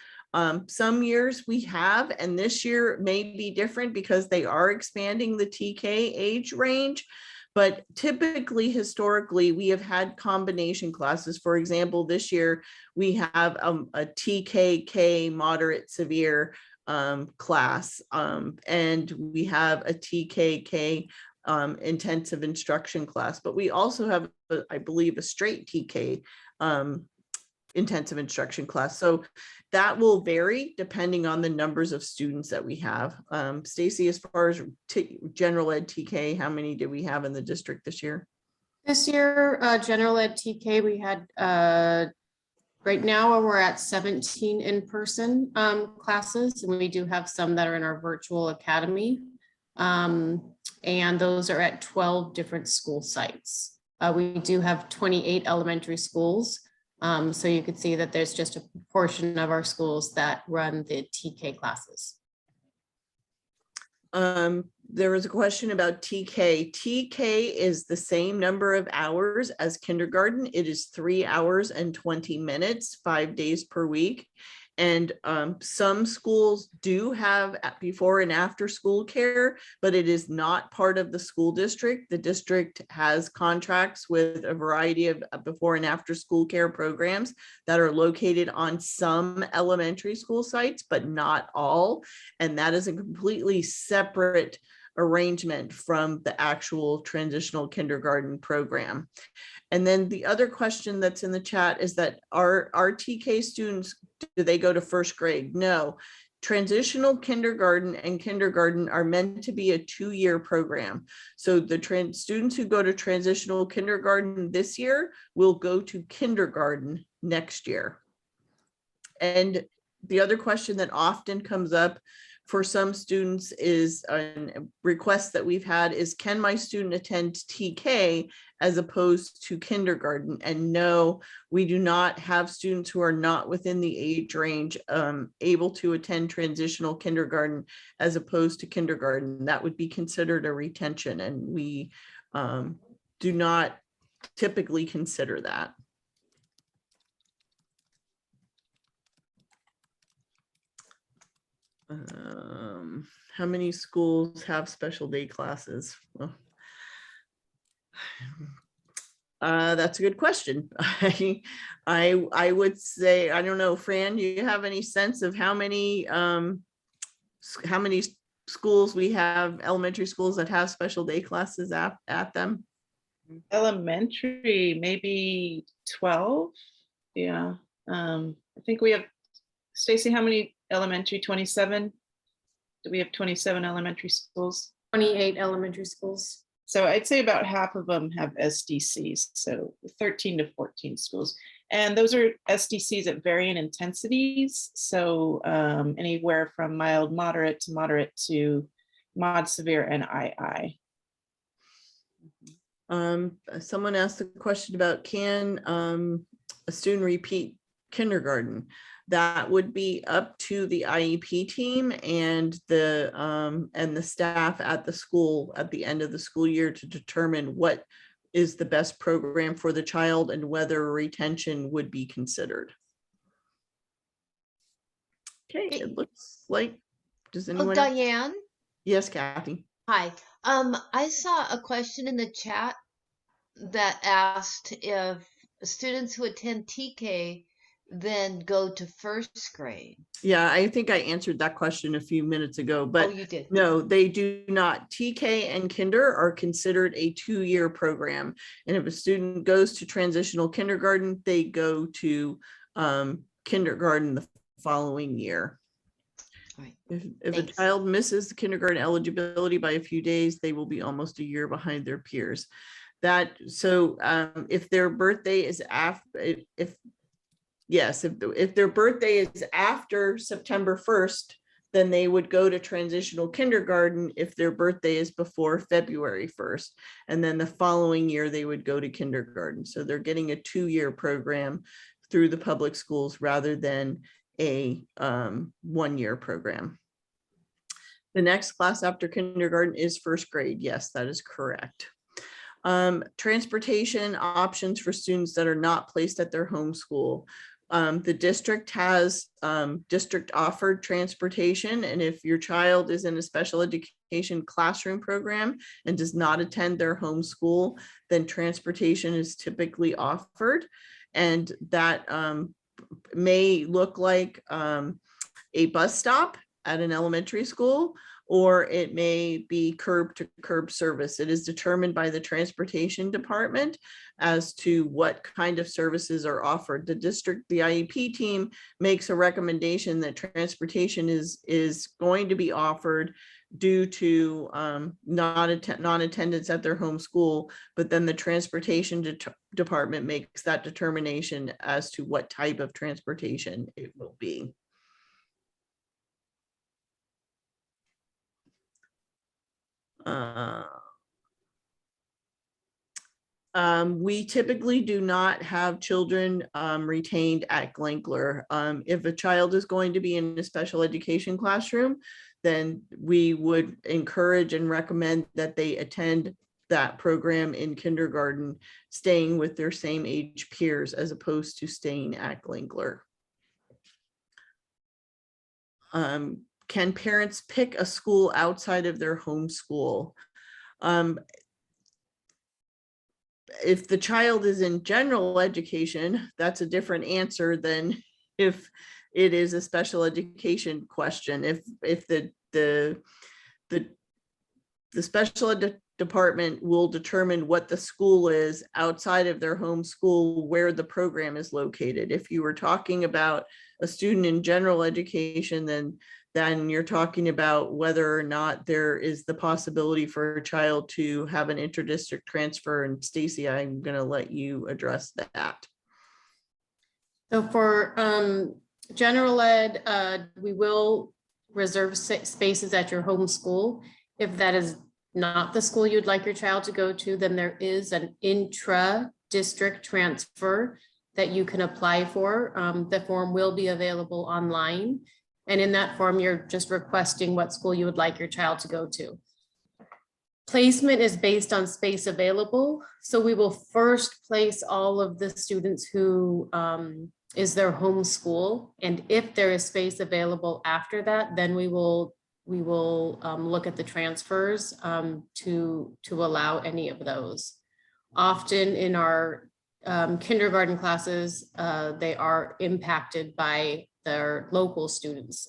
Some years we have, and this year may be different because they are expanding the TK age range. But typically, historically, we have had combination classes. For example, this year we have a TKK moderate severe class, and we have a TKK intensive instruction class. But we also have, I believe, a straight TK intensive instruction class. So that will vary depending on the numbers of students that we have. Stacy, as far as general ed TK, how many did we have in the district this year? This year, general ed TK, we had, right now we're at 17 in-person classes, and we do have some that are in our virtual academy. And those are at 12 different school sites. We do have 28 elementary schools. So you could see that there's just a portion of our schools that run the TK classes. There was a question about TK. TK is the same number of hours as kindergarten. It is 3 hours and 20 minutes, 5 days per week. And some schools do have before and after school care, but it is not part of the school district. The district has contracts with a variety of before and after school care programs that are located on some elementary school sites, but not all. And that is a completely separate arrangement from the actual transitional kindergarten program. And then the other question that's in the chat is that our TK students, do they go to first grade? No, transitional kindergarten and kindergarten are meant to be a 2-year program. So the students who go to transitional kindergarten this year will go to kindergarten next year. And the other question that often comes up for some students is a request that we've had is, can my student attend TK as opposed to kindergarten? And no, we do not have students who are not within the age range able to attend transitional kindergarten as opposed to kindergarten. That would be considered a retention, and we do not typically consider that. How many schools have special day classes? Well, that's a good question. I would say, I don't know, Fran, do you have any sense of how many schools we have, elementary schools that have special day classes at them? Elementary, maybe 12. Yeah. I think we have, Stacy, how many elementary? 27? Do we have 27 elementary schools? 28 elementary schools. So I'd say about half of them have SDCs, so 13 to 14 schools. And those are SDCs at varying intensities. So anywhere from mild, moderate to mod, severe, and II. Someone asked a question about, can a student repeat kindergarten? That would be up to the IEP team and the staff at the school at the end of the school year to determine what is the best program for the child and whether retention would be considered. Okay, it looks like, does Oh, anyone? Diane, Yes, Kathy. hi. I saw a question in the chat that asked if students who attend TK then go to first grade. Yeah, I think I answered that question a few minutes ago, but Oh, you did. no, they do not. TK and kinder are considered a 2-year program. And if a student goes to transitional kindergarten, they go to kindergarten the following year. Right. If a Thanks. child misses the kindergarten eligibility by a few days, they will be almost a year behind their peers. If their birthday is after, if their birthday is after September 1st, then they would go to transitional kindergarten if their birthday is before February 1st. And then the following year, they would go to kindergarten. So they're getting a 2-year program through the public schools rather than a 1-year program. The next class after kindergarten is first grade. Yes, that is correct. Transportation options for students that are not placed at their home school. The district has district offered transportation, and if your child is in a special education classroom program and does not attend their home school, then transportation is typically offered, and that may look like a bus stop at an elementary school, or it may be curb to curb service. It is determined by the transportation department as to what kind of services are offered. The IEP team makes a recommendation that transportation is going to be offered due to non-attendance at their home school, but then the transportation department makes that determination as to what type of transportation it will be. We typically do not have children retained at Glenkler. If a child is going to be in a special education classroom, then we would encourage and recommend that they attend that program in kindergarten, staying with their same age peers as opposed to staying at Glenkler. Can parents pick a school outside of their home school? If the child is in general education, that's a different answer than if it is a special education question. If the special ed department will determine what the school is outside of their home school, where the program is located. If you were talking about a student in general education, then then you're talking about whether or not there is the possibility for a child to have an interdistrict transfer. And Stacy, I'm going to let you address that. So for general ed, we will reserve spaces at your home school. If that is not the school you'd like your child to go to, then there is an intra-district transfer that you can apply for. The form will be available online. And in that form, you're just requesting what school you would like your child to go to. Placement is based on space available. So we will first place all of the students who is their home school. And if there is space available after that, then we will look at the transfers to allow any of those. Often in our kindergarten classes, they are impacted by their local students.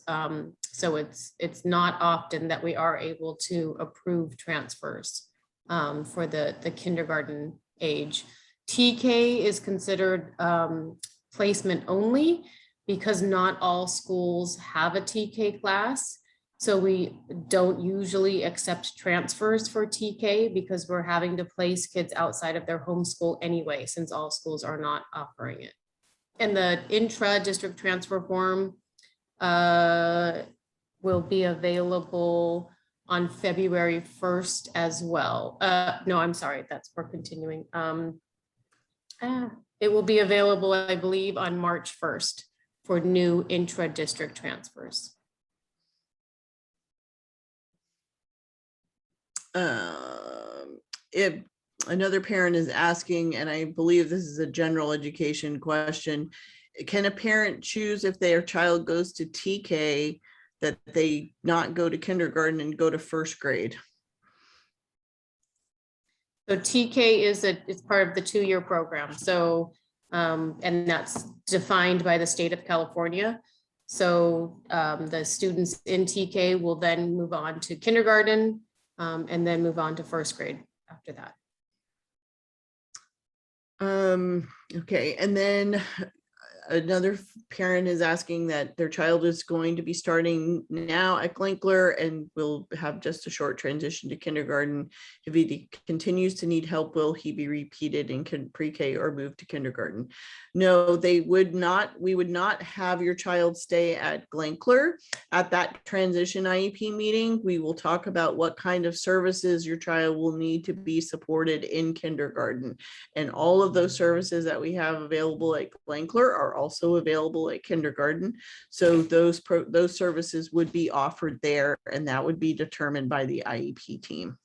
So it's not often that we are able to approve transfers for the kindergarten age. TK is considered placement only because not all schools have a TK class. So we don't usually accept transfers for TK because we're having to place kids outside of their home school anyway, since all schools are not offering it. And the intra-district transfer form will be available on February 1st as well. No, I'm sorry, that's for continuing. It will be available, I believe, on March 1st for new intra-district transfers. If another parent is asking, and I believe this is a general education question, can a parent choose if their child goes to TK that they not go to kindergarten and go to first grade? So TK it's part of the 2-year program. So, and that's defined by the state of California. So the students in TK will then move on to kindergarten and then move on to first grade after that. Okay, and then another parent is asking that their child is going to be starting now at Glinkler and will have just a short transition to kindergarten. If he continues to need help, will he be repeated in pre-K or move to kindergarten? No, they would not. We would not have your child stay at Glinkler. At that transition IEP meeting, we will talk about what kind of services your child will need to be supported in kindergarten. And all of those services that we have available at Glinkler are also available at kindergarten. So those services would be offered there, and that would be determined by the IEP team.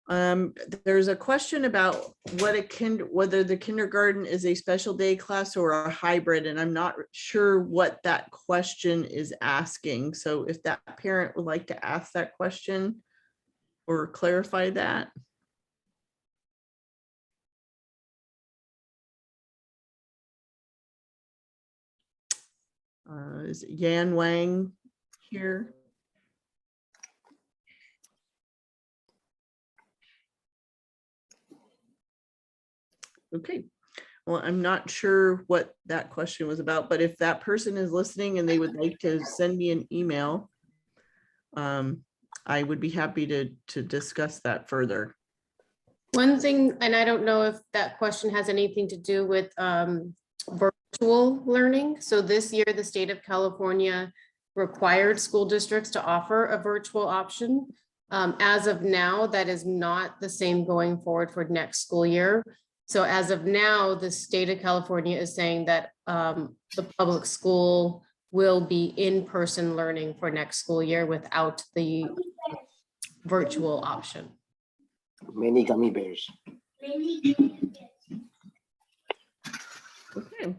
There's a question about whether the kindergarten is a special day class or a hybrid, and I'm not sure what that question is asking. So if that parent would like to ask that question or clarify that. Is Yan Wang here? Okay, well, I'm not sure what that question was about, but if that person is listening and they would like to send me an email, I would be happy to discuss that further. One thing, and I don't know if that question has anything to do with virtual learning. So this year, the state of California required school districts to offer a virtual option. As of now, that is not the same going forward for next school year. So as of now, the state of California is saying that the public school will be in-person learning for next school year without the virtual option. Many gummy bears. Okay.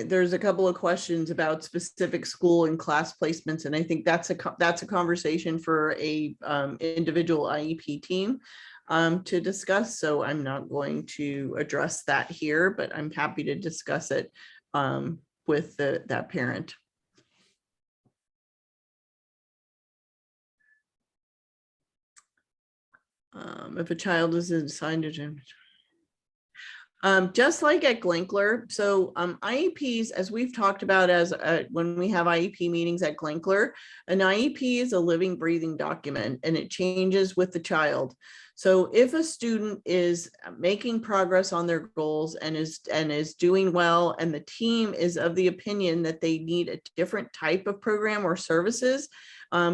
There's a couple of questions about specific school and class placements, and I think that's a conversation for a individual IEP team to discuss. So I'm not going to address that here, but I'm happy to discuss it with that parent. If a child is assigned to Just like at Glinkler, so IEPs, as we've talked about when we have IEP meetings at Glinkler, an IEP is a living, breathing document and it changes with the child. So if a student is making progress on their goals and is doing well, and the team is of the opinion that they need a different type of program or services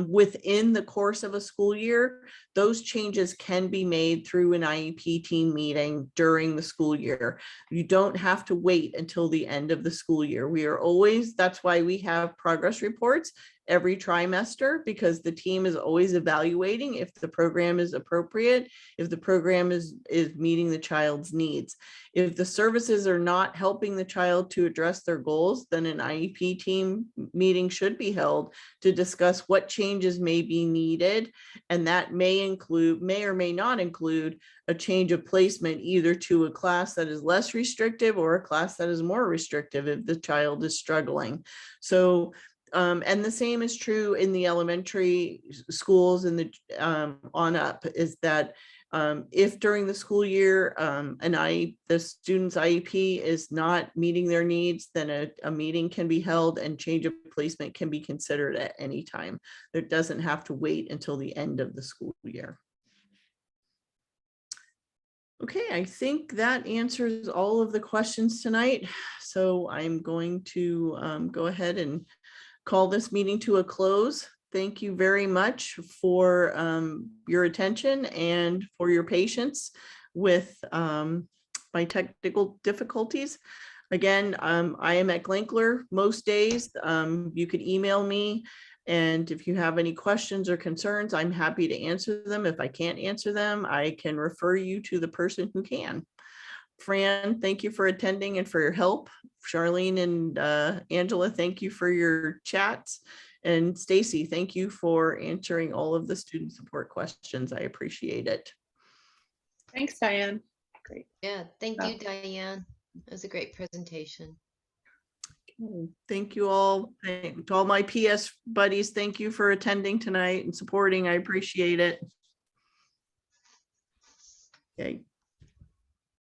within the course of a school year, those changes can be made through an IEP team meeting during the school year. You don't have to wait until the end of the school year. We are always, that's why we have progress reports every trimester, because the team is always evaluating if the program is appropriate, if the program is meeting the child's needs. If the services are not helping the child to address their goals, then an IEP team meeting should be held to discuss what changes may be needed. And that may or may not include a change of placement, either to a class that is less restrictive or a class that is more restrictive if the child is struggling. So and the same is true in the elementary schools and the on up, is that if during the school year the student's IEP is not meeting their needs, then a meeting can be held and change of placement can be considered at any time. It doesn't have to wait until the end of the school year. Okay, I think that answers all of the questions tonight. So I'm going to go ahead and call this meeting to a close. Thank you very much for your attention and for your patience with my technical difficulties. Again, I am at Glinkler most days. You could email me, and if you have any questions or concerns, I'm happy to answer them. If I can't answer them, I can refer you to the person who can. Fran, thank you for attending and for your help. Charlene and Angela, thank you for your chats. And Stacy, thank you for answering all of the student support questions. I appreciate it. Thanks, Diane. Great. Yeah, thank you, Diane. It was a great presentation. Thank you all. To all my PS buddies, thank you for attending tonight and supporting. I appreciate it. Okay.